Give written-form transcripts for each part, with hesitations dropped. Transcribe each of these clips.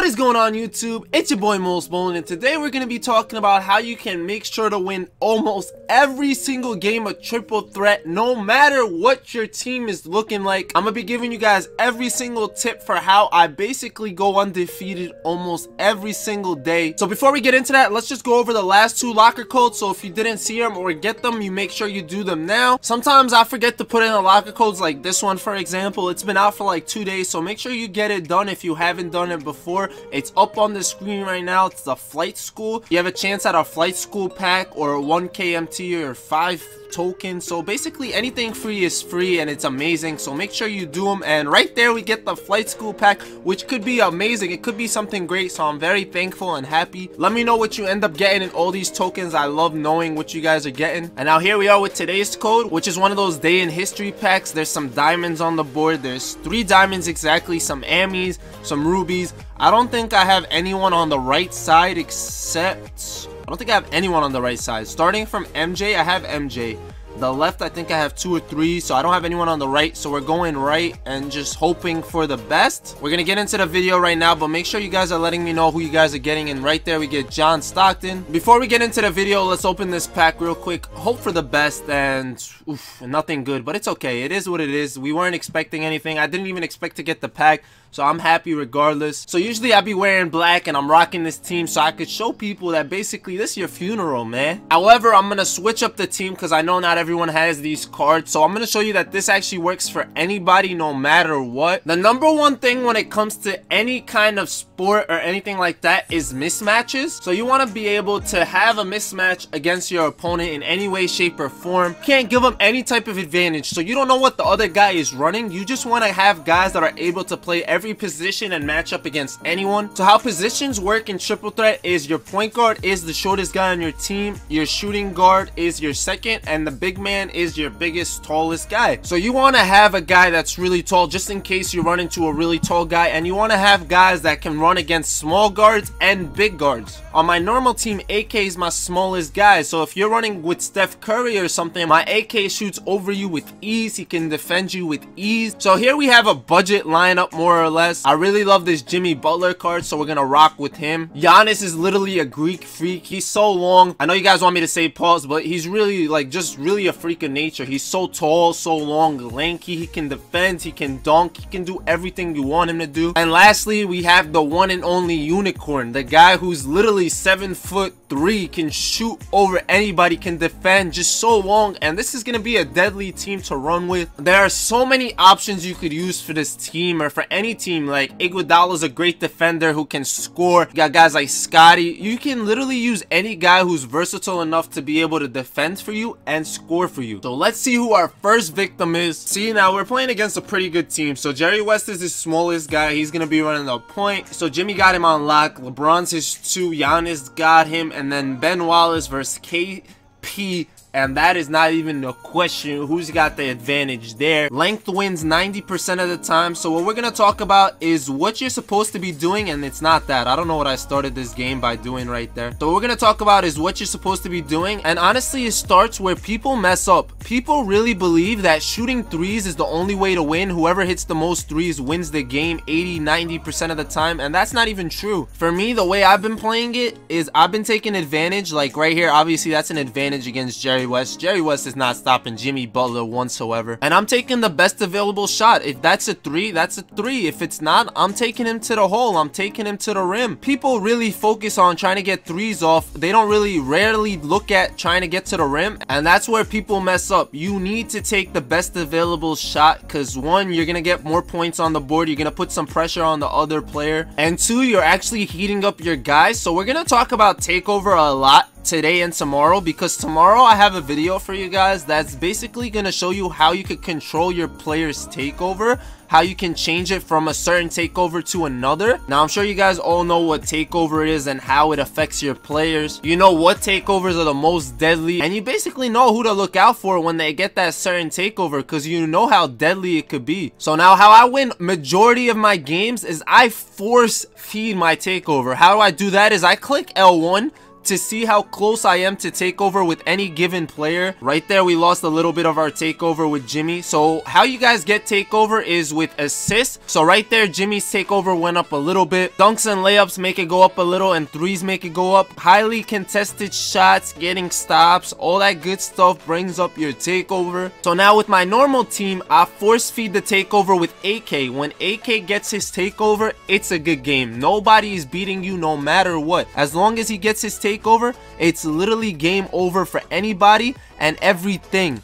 What is going on YouTube? It's your boy Mosballin, and today we're going to be talking about how you can make sure to win almost every single game of Triple Threat no matter what your team is looking like. I'm going to be giving you guys every single tip for how I basically go undefeated almost every single day. So before we get into that, let's just go over the last two locker codes. So if you didn't see them or get them, you make sure you do them now. Sometimes I forget to put in the locker codes, like this one for example. It's been out for like 2 days, so make sure you get it done if you haven't done it before. It's up on the screen right now. It's the flight school. You have a chance at a flight school pack or 1k MT or 5 tokens. So basically anything free is free and it's amazing, so make sure you do them. And right there we get the flight school pack, which could be amazing. It could be something great, so I'm very thankful and happy. Let me know what you end up getting in all these tokens. I love knowing what you guys are getting. And now here we are with today's code, which is one of those day in history packs. There's some diamonds on the board. There's 3 diamonds exactly, some ammies, some rubies. I don't think I have anyone on the right side except I don't think I have anyone on the right side. Starting from MJ, I have MJ. The left, I think I have 2 or 3, so I don't have anyone on the right. So we're going right and just hoping for the best. We're gonna get into the video right now, but make sure you guys are letting me know who you guys are getting. And right there we get John Stockton. Before we get into the video, let's open this pack real quick. Hope for the best, and oof, nothing good, but it's okay. It is what it is. We weren't expecting anything. I didn't even expect to get the pack, so I'm happy regardless. So usually I be wearing black and I'm rocking this team so I could show people that basically this is your funeral, man. However, I'm gonna switch up the team because I know not everyone has these cards. So I'm gonna show you that this actually works for anybody no matter what. The number one thing when it comes to any kind of sport or anything like that is mismatches. So you want to be able to have a mismatch against your opponent in any way, shape, or form. You can't give them any type of advantage. So you don't know what the other guy is running. You just want to have guys that are able to play every position and match up against anyone. So how positions work in Triple Threat is your point guard is the shortest guy on your team, your shooting guard is your second, and the big man is your biggest, tallest guy. So you want to have a guy that's really tall just in case you run into a really tall guy, and you want to have guys that can run against small guards and big guards. On my normal team, AK is my smallest guy, so if you're running with Steph Curry or something, my AK shoots over you with ease. He can defend you with ease. So here we have a budget lineup more or less. I really love this Jimmy Butler card, so we're gonna rock with him. Giannis is literally a Greek freak. He's so long. I know you guys want me to say pause, but he's really like just really a freak of nature. He's so tall, so long, lanky. He can defend, he can dunk, he can do everything you want him to do. And lastly, we have the one and only unicorn, the guy who's literally 7'3", can shoot over anybody, can defend, just so long. And this is gonna be a deadly team to run with. There are so many options you could use for this team or for any team. Like Iguodala's a great defender who can score. You got guys like Scotty. You can literally use any guy who's versatile enough to be able to defend for you and score for you. So let's see who our first victim is. See, now we're playing against a pretty good team. So Jerry West is his smallest guy. He's gonna be running the point. So Jimmy got him on lock. LeBron's his 2. Giannis got him, and then Ben Wallace versus KP. And that is not even a question who's got the advantage there. Length wins 90% of the time. So what we're going to talk about is what you're supposed to be doing, and it's not that. I don't know what I started this game by doing right there. So what we're going to talk about is what you're supposed to be doing. And honestly, it starts where people mess up. People really believe that shooting threes is the only way to win. Whoever hits the most threes wins the game 80-90% of the time, and that's not even true. For me, the way I've been playing it is I've been taking advantage. Like right here, obviously that's an advantage against Jerry West. Jerry West is not stopping Jimmy Butler whatsoever. And I'm taking the best available shot. If that's a 3, that's a 3. If it's not, I'm taking him to the hole. I'm taking him to the rim. People really focus on trying to get threes off. They don't rarely look at trying to get to the rim. And that's where people mess up. You need to take the best available shot because 1, you're going to get more points on the board. You're going to put some pressure on the other player. And 2, you're actually heating up your guys. So we're going to talk about takeover a lot today and tomorrow, because tomorrow I have a video for you guys that's basically going to show you how you could control your player's takeover, how you can change it from a certain takeover to another. Now I'm sure you guys all know what takeover is and how it affects your players. You know what takeovers are the most deadly, and you basically know who to look out for when they get that certain takeover, because you know how deadly it could be. So now how I win majority of my games is I force feed my takeover. How do I do that is I click L1 to see how close I am to takeover with any given player. Right there, we lost a little bit of our takeover with Jimmy. So how you guys get takeover is with assists. So right there, Jimmy's takeover went up a little bit. Dunks and layups make it go up a little, and threes make it go up. Highly contested shots, getting stops, all that good stuff brings up your takeover. So now with my normal team, I force feed the takeover with AK. When AK gets his takeover, it's a good game. Nobody is beating you no matter what. As long as he gets his takeover, it's literally game over for anybody and everything.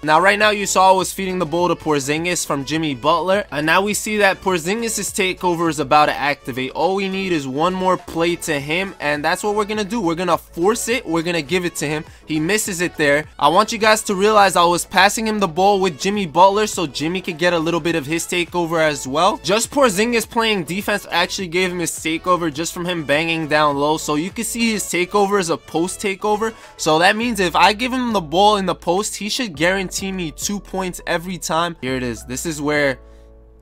Now right now you saw I was feeding the ball to Porzingis from Jimmy Butler, and now we see that Porzingis' takeover is about to activate. All we need is one more play to him, and that's what we're gonna do. We're gonna force it, we're gonna give it to him. He misses it there. I want you guys to realize I was passing him the ball with Jimmy Butler so Jimmy could get a little bit of his takeover as well. Just Porzingis playing defense actually gave him his takeover just from him banging down low. So you can see his takeover is a post takeover. So that means if I give him the ball in the post, he should guarantee me 2 points every time. Here it is. This is where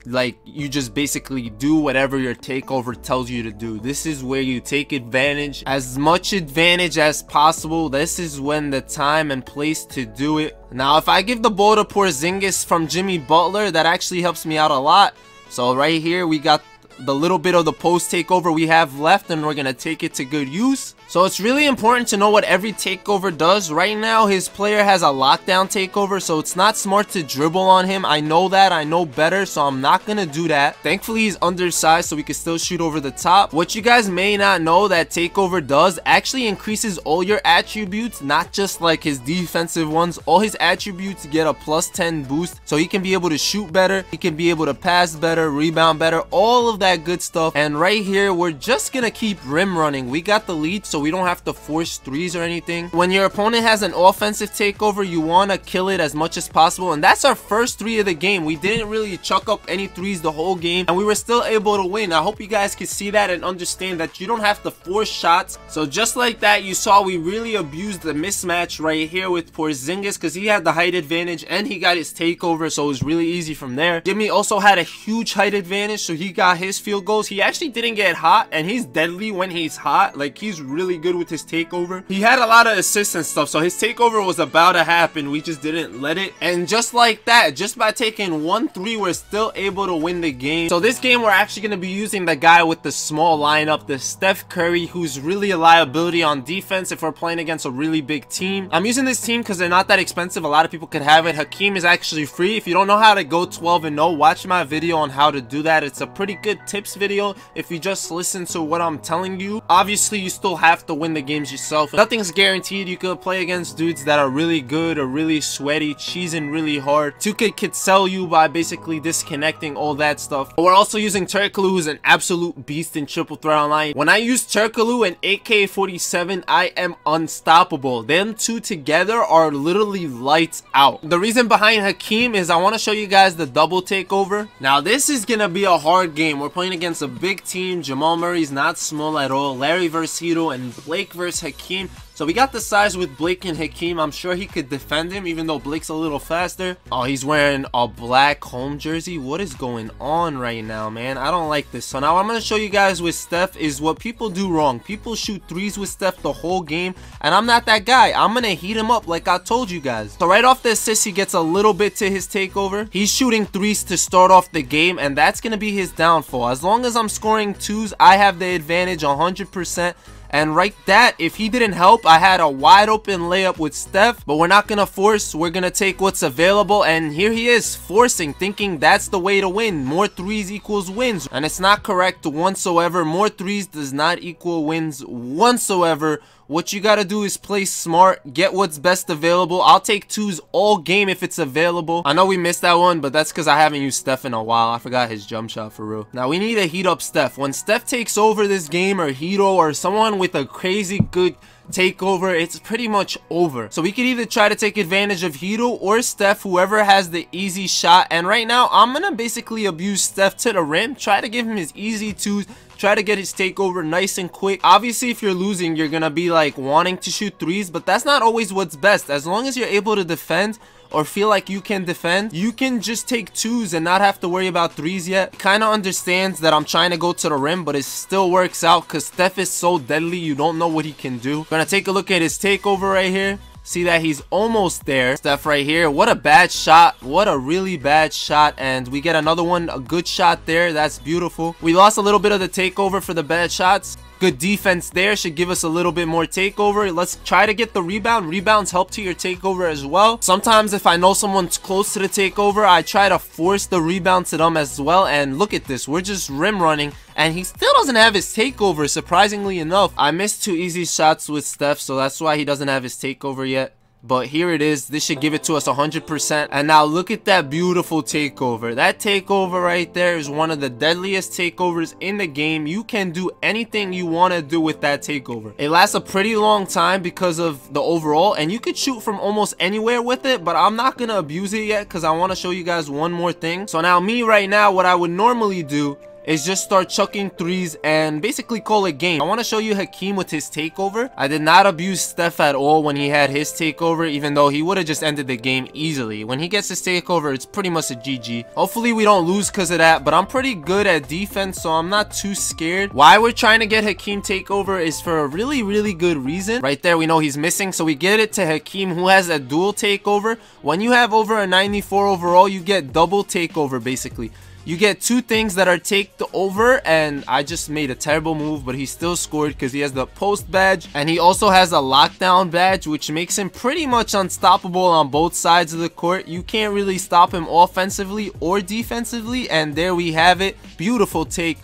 like you just basically do whatever your takeover tells you to do. This is where you take advantage, as much advantage as possible. This is when the time and place to do it. Now if I give the ball to Porzingis from Jimmy Butler, that actually helps me out a lot. So right here we got the little bit of the post takeover we have left, and we're gonna take it to good use. So it's really important to know what every takeover does. Right now his player has a lockdown takeover, so it's not smart to dribble on him. I know that, I know better, so I'm not gonna do that. Thankfully he's undersized so we can still shoot over the top. What you guys may not know that takeover does actually increases all your attributes, not just like his defensive ones. All his attributes get a +10 boost, so he can be able to shoot better, he can be able to pass better, rebound better, all of that good stuff. And right here we're just gonna keep rim running. We got the lead, so we don't have to force threes or anything. When your opponent has an offensive takeover, you want to kill it as much as possible, and that's our first 3 of the game. We didn't really chuck up any threes the whole game, and we were still able to win. I hope you guys can see that and understand that you don't have to force shots. So just like that, you saw we really abused the mismatch right here with Porzingis because he had the height advantage and he got his takeover, so it was really easy from there. Jimmy also had a huge height advantage, so he got his field goals. He actually didn't get hot, and he's deadly when he's hot. Like, he's really good with his takeover. He had a lot of assists and stuff, so his takeover was about to happen. We just didn't let it. And just like that, just by taking 1 3, we're still able to win the game. So this game we're actually going to be using the guy with the small lineup, the Steph Curry, who's really a liability on defense if we're playing against a really big team. I'm using this team because they're not that expensive. A lot of people could have it. Hakeem is actually free. If you don't know how to go 12-0, watch my video on how to do that. It's a pretty good tips video if you just listen to what I'm telling you. Obviously you still have to win the games yourself. Nothing's guaranteed. You could play against dudes that are really good or really sweaty, cheesing really hard. 2K could sell you by basically disconnecting all that stuff. But we're also using Turkoglu, who's an absolute beast in Triple Threat Online. When I use Turkoglu and AK-47, I am unstoppable. Them two together are literally lights out. The reason behind Hakeem is I want to show you guys the double takeover. Now this is gonna be a hard game. We're playing against a big team. Jamal Murray's not small at all. Larry versus Hito and Blake versus Hakeem. So we got the size with Blake and Hakeem. I'm sure he could defend him, even though Blake's a little faster. Oh, he's wearing a black home jersey. What is going on right now, man? I don't like this. So now I'm going to show you guys with Steph is what people do wrong. People shoot threes with Steph the whole game, and I'm not that guy. I'm going to heat him up like I told you guys. So right off the assist, he gets a little bit to his takeover. He's shooting threes to start off the game, and that's going to be his downfall. As long as I'm scoring twos, I have the advantage 100%. And right that, if he didn't help, I had a wide open layup with Steph, but we're not going to force. We're going to take what's available, and here he is forcing, thinking that's the way to win. More threes equals wins, and it's not correct whatsoever. More threes does not equal wins whatsoever. What you got to do is play smart, get what's best available. I'll take twos all game if it's available. I know we missed that one, but that's because I haven't used Steph in a while. I forgot his jump shot for real. Now we need to heat up Steph. When Steph takes over this game, or Hito, or someone with a crazy good takeover, it's pretty much over. So we could either try to take advantage of Hito or Steph, whoever has the easy shot. And right now I'm gonna basically abuse Steph to the rim, try to give him his easy twos, Try to get his takeover nice and quick. Obviously, if you're losing, you're gonna be like wanting to shoot threes, but that's not always what's best. As long as you're able to defend or feel like you can defend, you can just take twos and not have to worry about threes yet. Kind of understands that I'm trying to go to the rim, but it still works out because Steph is so deadly. You don't know what he can do. Gonna take a look at his takeover right here. See that he's almost there. Steph right here. What a bad shot. What a really bad shot. And we get another one. A good shot there. That's beautiful. We lost a little bit of the takeover for the bad shots. Good defense there. Should give us a little bit more takeover. Let's try to get the rebound. Rebounds help to your takeover as well. Sometimes if I know someone's close to the takeover, I try to force the rebound to them as well. And look at this. We're just rim running. And he still doesn't have his takeover, surprisingly enough. I missed 2 easy shots with Steph, so that's why he doesn't have his takeover yet. But here it is. This should give it to us 100%. And now look at that beautiful takeover. That takeover right there is one of the deadliest takeovers in the game. You can do anything you want to do with that takeover. It lasts a pretty long time because of the overall. And you could shoot from almost anywhere with it. But I'm not going to abuse it yet because I want to show you guys one more thing. So now me right now, what I would normally do is just start chucking threes and basically call it game. I want to show you Hakeem with his takeover. I did not abuse Steph at all when he had his takeover, even though he would have just ended the game easily. When he gets his takeover, it's pretty much a GG. Hopefully we don't lose because of that, but I'm pretty good at defense, so I'm not too scared. Why we're trying to get Hakeem takeover is for a really good reason. Right there, we know he's missing, so we get it to Hakeem, who has a dual takeover. When you have over a 94 overall, you get double takeover basically. You get 2 things that are take over, and I just made a terrible move, but he still scored because he has the post badge, and he also has a lockdown badge, which makes him pretty much unstoppable on both sides of the court. You can't really stop him offensively or defensively, and there we have it. Beautiful take.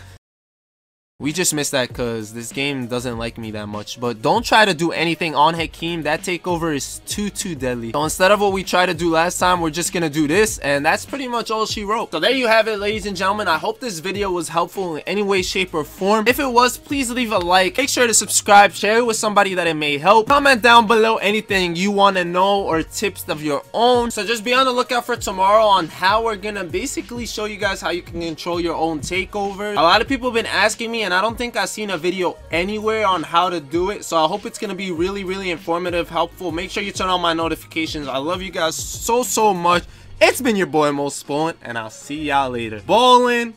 We just missed that because this game doesn't like me that much. But don't try to do anything on Hakeem. That takeover is too deadly. So instead of what we tried to do last time, we're just going to do this. And that's pretty much all she wrote. So there you have it, ladies and gentlemen. I hope this video was helpful in any way, shape, or form. If it was, please leave a like. Make sure to subscribe. Share it with somebody that it may help. Comment down below anything you want to know or tips of your own. So just be on the lookout for tomorrow on how we're going to basically show you guys how you can control your own takeover. A lot of people have been asking me, and I don't think I've seen a video anywhere on how to do it, so I hope it's gonna be really informative, helpful. Make sure you turn on my notifications. I love you guys so much. It's been your boy Mosballin, and I'll see y'all later. Ballin'.